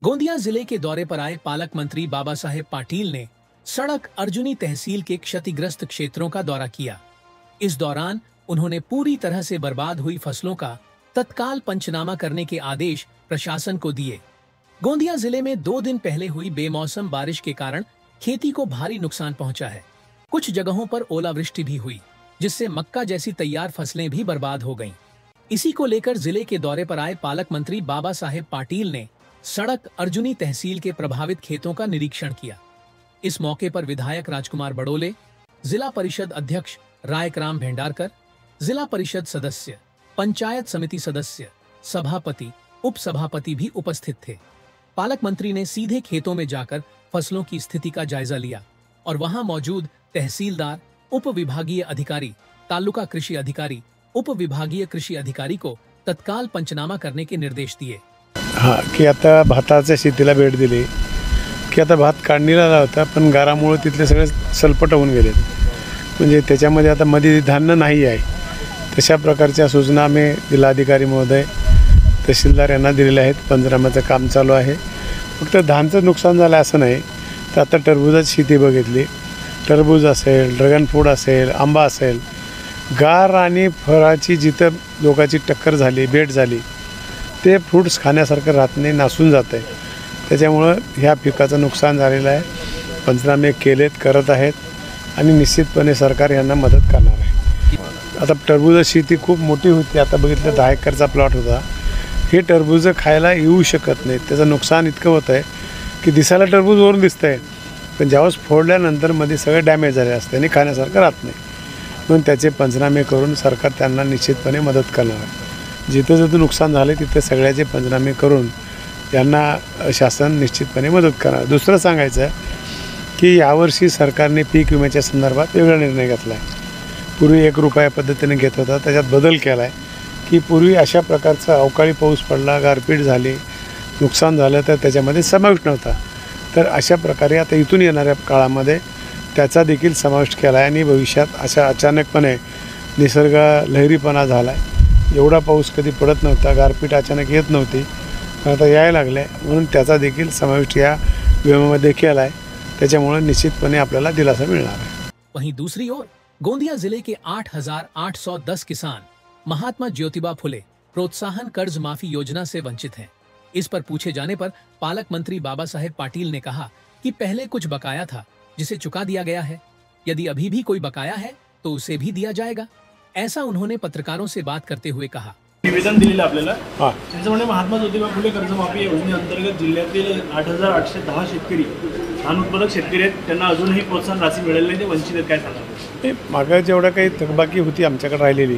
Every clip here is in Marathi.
गोंदिया जिले के दौरे पर आए पालक मंत्री बाबा साहेब पाटिल ने सड़क अर्जुनी तहसील के क्षतिग्रस्त क्षेत्रों का दौरा किया। इस दौरान उन्होंने पूरी तरह से बर्बाद हुई फसलों का तत्काल पंचनामा करने के आदेश प्रशासन को दिए। गोंदिया जिले में 2 दिन पहले हुई बेमौसम बारिश के कारण खेती को भारी नुकसान पहुंचा है। कुछ जगहों पर ओलावृष्टि भी हुई, जिससे मक्का जैसी तैयार फसलें भी बर्बाद हो गईं। इसी को लेकर जिले के दौरे पर आए पालक मंत्री बाबा साहेब पाटिल ने सड़क अर्जुनी तहसील के प्रभावित खेतों का निरीक्षण किया। इस मौके पर विधायक राजकुमार बड़ोले, जिला परिषद अध्यक्ष रायकराम भेंडारकर, जिला परिषद सदस्य, पंचायत समिति सदस्य, सभापति, उप सभापति भी उपस्थित थे। पालक मंत्री ने सीधे खेतों में जाकर फसलों की स्थिति का जायजा लिया और वहां मौजूद तहसीलदार, उप विभागीय अधिकारी, तालुका कृषि अधिकारी, उप विभागीय कृषि अधिकारी को तत्काल पंचनामा करने के निर्देश दिए। हाँ, की आता भाताच्या शेतीला भेट दिली की आता भात काढणीला आला होता, पण गारामुळे तिथले सगळे सलपट होऊन गेले। म्हणजे त्याच्यामध्ये आता मध्ये धान्य नाही आहे। तशा प्रकारच्या सूचना आम्ही जिल्हाधिकारी महोदय, तहसीलदार यांना दिलेल्या आहेत। पंचनाम्याचं काम चालू आहे। फक्त धानचं नुकसान झालं असं नाही, तर आता टरबूजाची शेती बघितली, टरबूज असेल, ड्रॅगन फ्रूट असेल, आंबा असेल, गार आणि फळाची जिथं लोकांची टक्कर झाली, भेट झाली, ते फ्रूट्स खाण्यासारखं राहत नाही, नासून जात आहे। त्याच्यामुळं ह्या पिकाचं नुकसान झालेलं आहे। पंचनामे केलेत, करत आहेत आणि निश्चितपणे सरकार यांना मदत करणार आहे। आता टरबूजाची शेती खूप मोठी होती, आता बघितलं 10 एकरचा प्लॉट होता। हे टरबूज खायला येऊ शकत नाही, त्याचं नुकसान इतकं होतं आहे की दिसायला टरबूज वरून दिसतं आहे, पण ज्यावेळेस फोडल्यानंतर मध्ये सगळे डॅमेज झाले असते आणि खाण्यासारखं राहत नाही। म्हणून त्याचे पंचनामे करून सरकार त्यांना निश्चितपणे मदत करणार आहे। जिथं जिथं नुकसान झाले तिथे सगळ्याचे पंचनामे करून त्यांना शासन निश्चितपणे मदत करणार। दुसरं सांगायचं की यावर्षी सरकारने पीक विम्याच्या संदर्भात वेगळा निर्णय घेतला आहे। पूर्वी 1 रुपया पद्धतीने घेत होता, त्याच्यात बदल केला आहे की पूर्वी अशा प्रकारचा अवकाळी पाऊस पडला, गारपीट झाली, नुकसान झालं तर त्याच्यामध्ये समावेश नव्हता। तर अशा प्रकारे आता इथून येणाऱ्या काळामध्ये त्याचा देखील समावेश केला आहे आणि भविष्यात अशा अचानकपणे निसर्ग लहरीपणा झाला आहे। एवढा पाऊस कधी पडत नव्हता, गारपीट अचानक येत नव्हती, आता यायला लागले, म्हणून त्याचा देखील समावेश या विम्यामध्ये केला आहे। त्याच्यामुळे निश्चितपणे आपल्याला दिलासा मिळणार आहे। वहीं दूसरी ओर गोंदिया जिले के 8,810 किसान महात्मा ज्योतिबा फुले प्रोत्साहन कर्ज माफी योजना से वंचित हैं। इस पर पूछे जाने पर पालक मंत्री बाबा साहेब पाटिल ने कहा कि पहले कुछ बकाया था जिसे चुका दिया गया है। यदि अभी भी कोई बकाया है तो उसे भी दिया जाएगा, ऐसा उन्होंने पत्रकारों से बात करते हुए कहा। निवेदन दिलेलं आपल्याला, त्याच्यामुळे महात्मा ज्योतिबा फुले कर्जमाफी योजनेअंतर्गत जिल्ह्यातील 8,810 शेतकरी, धान उत्पादक शेतकरी आहेत, त्यांना अजूनही प्रोत्साहन राशी मिळालेली नाही, ते वंचित आहेत। काय सांगाल? मागं जेवढं काही थकबाकी होती आमच्याकडे राहिलेली,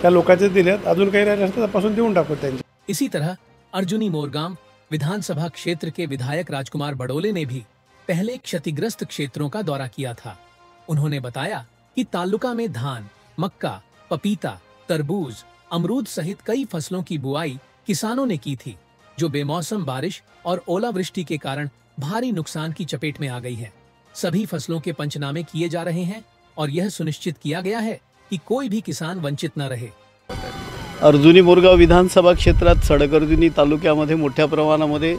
त्या लोकांचे दिल्यात, अजून काही राहिले असतं त्यापासून देऊन टाकू त्यांचे। इसी तरह अर्जुनी मोरगांव विधानसभा क्षेत्र के विधायक राजकुमार बड़ोले ने भी पहले क्षतिग्रस्त क्षेत्रों का दौरा किया था। उन्होंने बताया कि तालुका में धान, मक्का, पपीता, तरबूज, अमरूद सहित कई फसलों की बुआई किसानों ने की थी, जो बेमौसम बारिश और ओलावृष्टि के कारण भारी नुकसान की चपेट में आ गई है। सभी फसलों के पंचनामे किए जा रहे हैं और यह सुनिश्चित किया गया है कि कोई भी किसान वंचित न रहे। अर्जुनी मोरगाव विधानसभा क्षेत्रात सडक अर्जुनी तालुक्यामध्ये मोठ्या प्रमाणामध्ये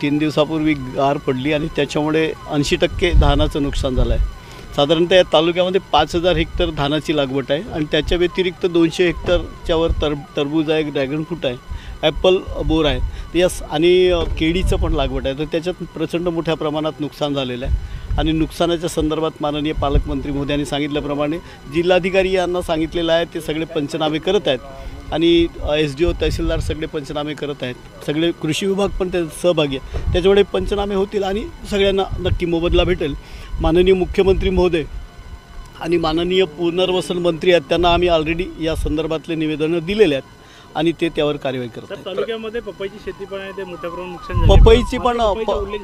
3 दिवसापूर्वी गार पडली आणि त्याच्यामुळे 80% धानाचं नुकसान झालं आहे। साधारणतः या तालुक्यामध्ये 5,000 हेक्टर धानाची लागवड आहे आणि त्याच्या व्यतिरिक्त 200 हेक्टरच्या वर टरबूज आहे, ड्रॅगन फ्रूट आहे, ॲपल बोर आहे, यस आणि केळीचं पण लागवड आहे। तर त्याच्यात प्रचंड मोठ्या प्रमाणात नुकसान झालेलं आहे आणि नुकसानाच्या संदर्भात माननीय पालकमंत्री महोदयांनी सांगितल्याप्रमाणे जिल्हाधिकारी यांना सांगितलेलं आहे, ते सगळे पंचनामे करत आहेत आणि SDO तहसीलदार सगळे पंचनामे करत आहेत। सगळे कृषी विभाग पण त्यात सहभागी आहे, त्याच्यामुळे पंचनामे होतील आणि सगळ्यांना नक्की मोबदला भेटेल। माननीय मुख्यमंत्री महोदय आणि माननीय पुनर्वसन मंत्री आहेत, त्यांना आम्ही ऑलरेडी या संदर्भातले निवेदनं दिलेले आहेत आणि ते त्यावर कार्यवाही करतात। तालुक्यामध्ये पपईची शेती पण आहे, ते मोठ्या प्रमाणात नुकसान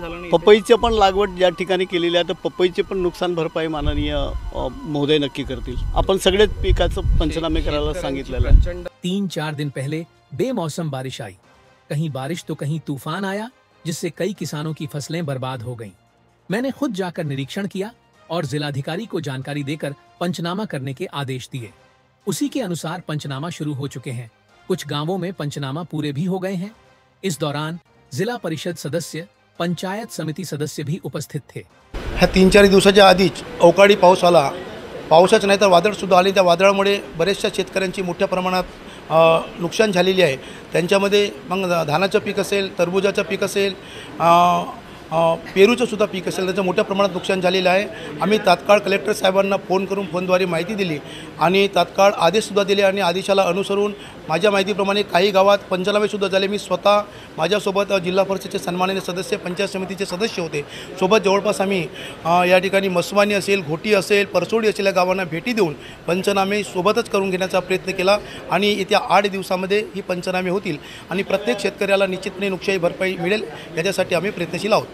झाले। पपईची पण लागवड ज्या ठिकाणी केलेली आहे, तर पपईचे पण नुकसान भरपाई माननीय महोदय नक्की करतील। आपण सगळेच पिकाचं पंचनामे करायला सांगितलेलं आहे। 3-4 दिन पहले बेमौसम बारिश आई, कहीं बारिश तो कहीं तूफान आया, जिससे कई किसानों की फसलें बर्बाद हो गईं। मैंने खुद जाकर निरीक्षण किया और जिलाधिकारी को जानकारी देकर पंचनामा करने के आदेश दिए। उसी के अनुसार पंचनामा शुरू हो चुके हैं। कुछ गांवों में पंचनामा पूरे भी हो गए हैं। इस दौरान जिला परिषद सदस्य, पंचायत समिति सदस्य भी उपस्थित थे। ह्या 3-4 दिवसाच्या आधीच अवकाळी पाऊस आला, पावसाच नाही तर वादळसुद्धा आले। त्या वादळामुळे बरेचशा शेतकऱ्यांची मोठ्या प्रमाणात नुकसान झालेली आहे। त्यांच्यामध्ये मग धानाचं पीक असेल, टरबूजाचं पीक असेल, पेरूचं सुद्धा पीक असेल, त्याचं मोठ्या प्रमाणात नुकसान झालेलं आहे। आम्ही तात्काळ कलेक्टर साहेबांना फोन करून फोनद्वारे माहिती दिली आणि तात्काळ आदेशसुद्धा दिले आणि आदेशाला अनुसरून माझ्या माहितीप्रमाणे काही गावात पंचनामेसुद्धा झाले। मी स्वतः माझ्यासोबत जिल्हा परिषदेचे सन्माननीय सदस्य, पंचायत समितीचे सदस्य होते सोबत। जवळपास आम्ही या ठिकाणी मसवानी असेल, घोटी असेल, परसोडी असेल या गावांना भेटी देऊन पंचनामे सोबतच करून घेण्याचा प्रयत्न केला आणि येत्या 8 दिवसामध्ये ही पंचनामे होतील आणि प्रत्येक शेतकऱ्याला निश्चितपणे नुकसानी भरपाई मिळेल याच्यासाठी आम्ही प्रयत्नशील आहोत।